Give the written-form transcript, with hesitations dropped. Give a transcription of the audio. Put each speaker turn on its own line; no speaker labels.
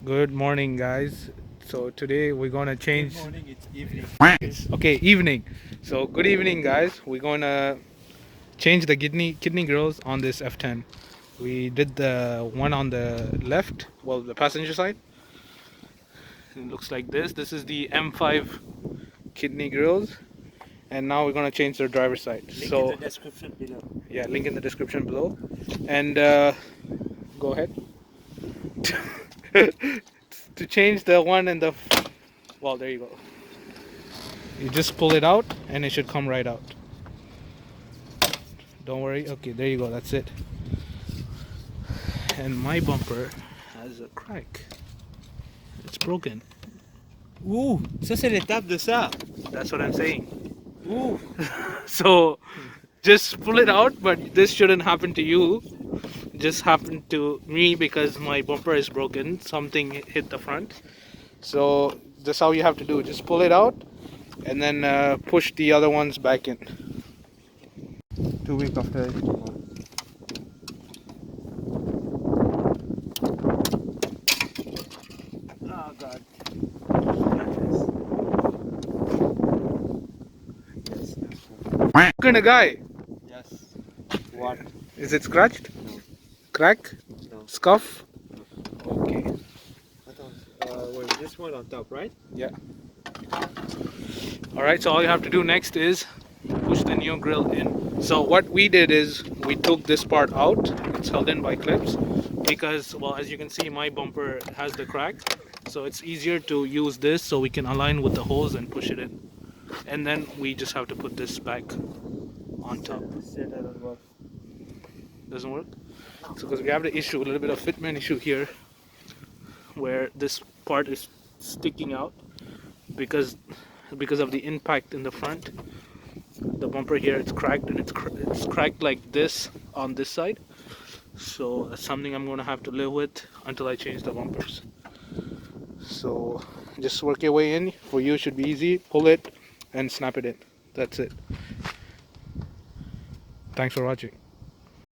Good morning, guys. So today we're gonna change.
Good morning, it's evening.
Okay, evening. So good evening, guys. We're gonna change the kidney grills on this F10. We did the one on the left, well, the passenger side. It looks like this. This is the M5 kidney grills, and now we're gonna change the driver's side.
Link in
So
the description below.
yeah, link in the description below. And go ahead. To change the one in the well, there you go. You just pull it out and it should come right out. Don't worry. Okay, there you go. That's it. And my bumper has a crack. It's broken.
Ouh, ça c'est l'étape de ça.
That's what I'm saying.
Ouh.
So just pull it out, but this shouldn't happen to you. It just happened to me because my bumper is broken. Something hit the front. So that's how you have to do. Just pull it out and then push the other ones back in.
2 weeks after. Oh God.
What kind of guy?
Yes. What?
Is it scratched?
No.
Crack?
No.
Scuff? Okay.
Wait, this one on top, right?
Yeah. Alright, so all you have to do next is push the new grill in. So what we did is we took this part out. It's held in by clips because, well, as you can see, my bumper has the crack. So it's easier to use this so we can align with the holes and push it in. And then we just have to put this back on top. Doesn't work? So because we have the issue, a little bit of fitment issue here where this part is sticking out because of the impact in the front. The bumper here, it's cracked, and it's cracked like this on this side. So that's something I'm going to have to live with until I change the bumpers. So just work your way in. For you it should be easy. Pull it and snap it in. That's it. Thanks for watching.